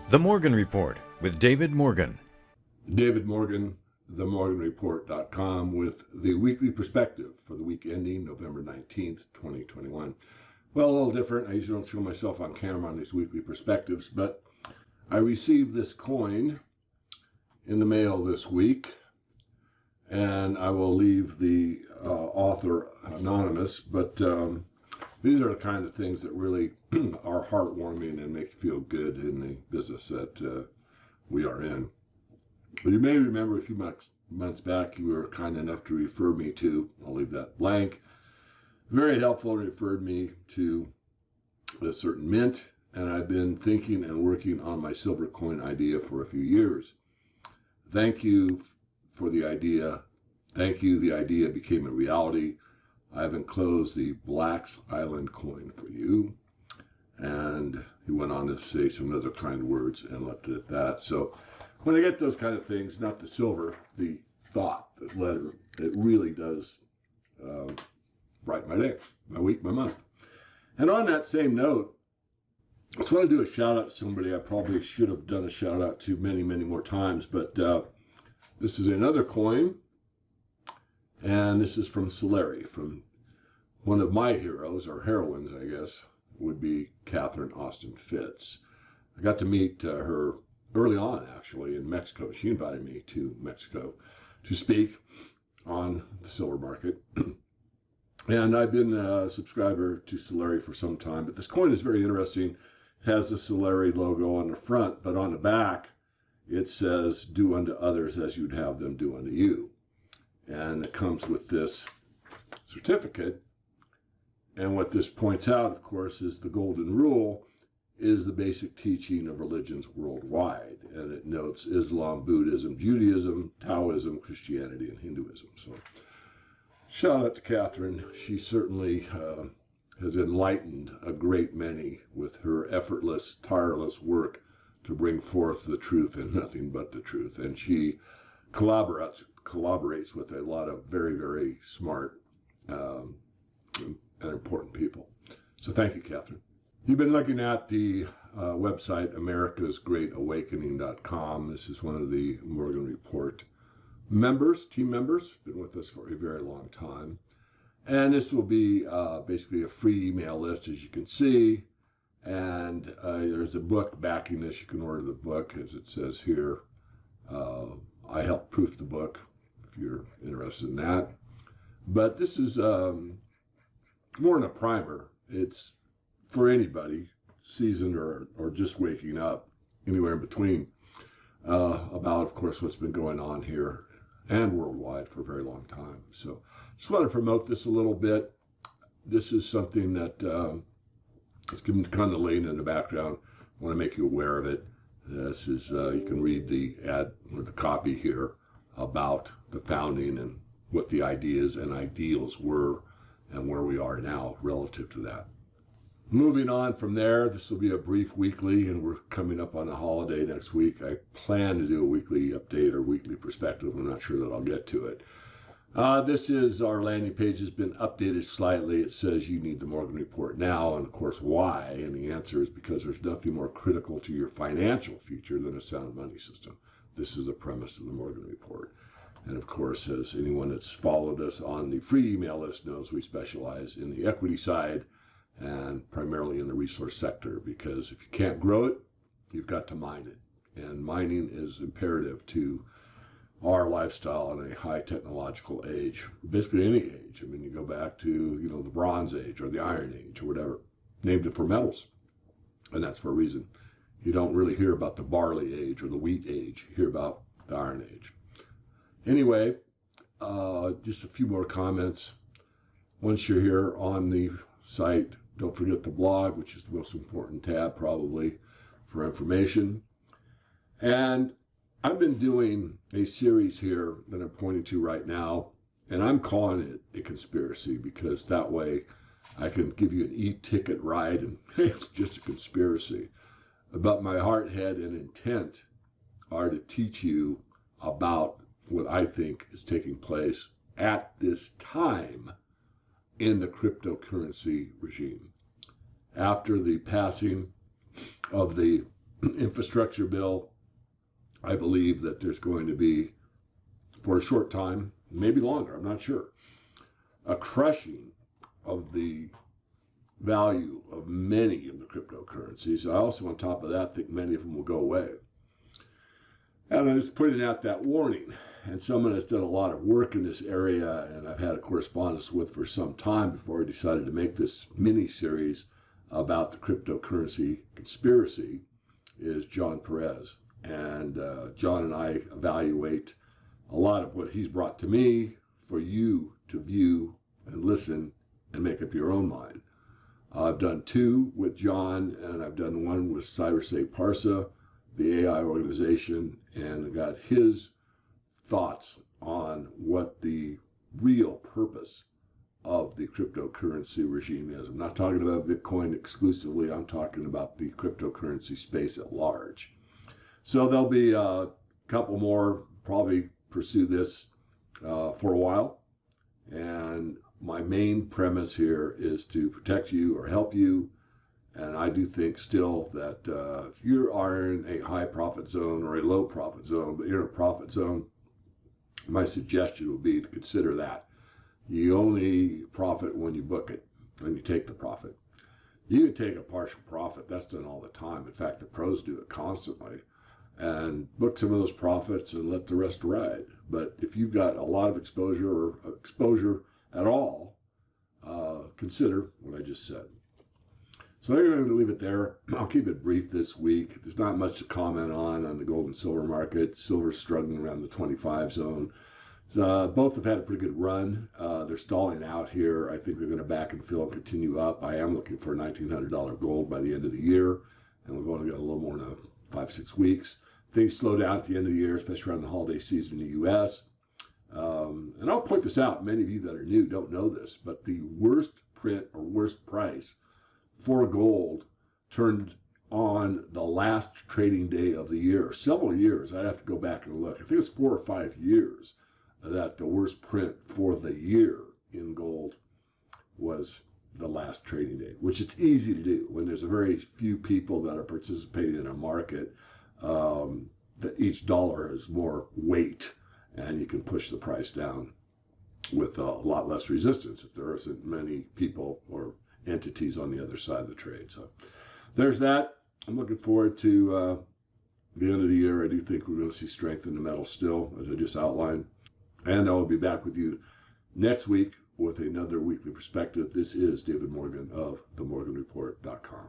The Morgan Report with David Morgan. David Morgan, themorganreport.com with the weekly perspective for the week ending November 19th, 2021. Well, a little different. I usually don't show myself on camera on these weekly perspectives, but I received this coin in the mail this week, and I will leave the author anonymous, but these are the kind of things that really are heartwarming and make you feel good in the business that we are in. But you may remember a few months back, you were kind enough to refer me to, I'll leave that blank, very helpful, referred me to a certain mint, and I've been thinking and working on my silver coin idea for a few years. Thank you for the idea. Thank you, the idea became a reality. I've enclosed the Black's Island coin for you. And he went on to say some other kind words and left it at that. So when I get those kind of things, not the silver, the thought, the letter, it really does brighten my day, my week, my month. And on that same note, I just want to do a shout out to somebody I probably should have done a shout out to many, many more times, but this is another coin, and this is from Solari, from one of my heroes, or heroines, I guess, would be Catherine Austin Fitts. I got to meet her early on, actually, in Mexico. She invited me to Mexico to speak on the silver market. And I've been a subscriber to Solari for some time, but this coin is very interesting. It has the Solari logo on the front, but on the back, it says, "Do unto others as you'd have them do unto you." And it comes with this certificate. And what this points out, of course, is the golden rule is the basic teaching of religions worldwide. And it notes Islam, Buddhism, Judaism, Taoism, Christianity, and Hinduism. So shout out to Catherine. She certainly has enlightened a great many with her effortless, tireless work to bring forth the truth and nothing but the truth. And she collaborates with a lot of very, very smart and important people. So thank you, Catherine. You've been looking at the website americasgreatawakening.com. This is one of the Morgan Report members, team members, been with us for a very long time. And this will be basically a free email list, as you can see. And there's a book backing this. You can order the book, as it says here. I helped proof the book, if you're interested in that. But this is more than a primer. It's for anybody, seasoned or just waking up, anywhere in between, about, of course, what's been going on here and worldwide for a very long time. So just want to promote this a little bit. This is something that it's kind of laying in the background. I want to make you aware of it. This is, you can read the ad or the copy here about the founding and what the ideas and ideals were and where we are now relative to that. Moving on from there, this will be a brief weekly, and we're coming up on a holiday next week. I plan to do a weekly update or weekly perspective. I'm not sure that I'll get to it. This is our landing page has been updated slightly. It says you need the Morgan Report now, and of course, why? And the answer is because there's nothing more critical to your financial future than a sound money system. This is the premise of the Morgan Report. And of course, as anyone that's followed us on the free email list knows, we specialize in the equity side and primarily in the resource sector, because if you can't grow it, you've got to mine it. And mining is imperative to our lifestyle in a high technological age, basically any age. I mean, you go back to, the Bronze Age or the Iron Age or whatever, named it for metals. And that's for a reason. You don't really hear about the barley age or the wheat age. You hear about the Iron Age. Anyway, just a few more comments. Once you're here on the site, don't forget the blog, which is the most important tab probably for information. And I've been doing a series here that I'm pointing to right now, and I'm calling it a conspiracy because that way I can give you an e-ticket ride and hey, it's just a conspiracy. But my heart, head, and intent are to teach you about what I think is taking place at this time in the cryptocurrency regime. After the passing of the infrastructure bill, I believe that there's going to be, for a short time, maybe longer, I'm not sure, a crushing of the value of many of the cryptocurrencies. I also, on top of that, think many of them will go away. And I was putting out that warning. And someone that's done a lot of work in this area, and I've had a correspondence with for some time before I decided to make this mini-series about the cryptocurrency conspiracy, is John Perez. And John and I evaluate a lot of what he's brought to me for you to view and listen and make up your own mind. I've done two with John, and I've done one with CyberSafe Parsa, the AI organization, and I got his thoughts on what the real purpose of the cryptocurrency regime is. I'm not talking about Bitcoin exclusively. I'm talking about the cryptocurrency space at large. So there'll be a couple more, probably pursue this for a while. And my main premise here is to protect you or help you. And I do think still that if you are in a high profit zone or a low profit zone, but you're in a profit zone, my suggestion would be to consider that. You only profit when you book it, when you take the profit. You can take a partial profit. That's done all the time. In fact, the pros do it constantly. And book some of those profits and let the rest ride. But if you've got a lot of exposure or exposure at all, consider what I just said. So I'm going to leave it there. I'll keep it brief this week. There's not much to comment on the gold and silver market. Silver's struggling around the 25 zone. Both have had a pretty good run. They're stalling out here. I think they're going to back and fill and continue up. I am looking for $1,900 gold by the end of the year, and we've only got a little more than 5-6 weeks. Things slow down at the end of the year, especially around the holiday season in the U.S. And I'll point this out. Many of you that are new don't know this, but the worst print or worst price for gold turned on the last trading day of the year. Several years. I'd have to go back and look. I think it's 4 or 5 years that the worst print for the year in gold was the last trading day, which it's easy to do when there's a very few people that are participating in a market, that each dollar has more weight and you can push the price down with a lot less resistance if there isn't many people or entities on the other side of the trade. So there's that. I'm looking forward to the end of the year. I do think we're going to see strength in the metal still, as I just outlined. And I will be back with you next week with another weekly perspective. This is David Morgan of themorganreport.com.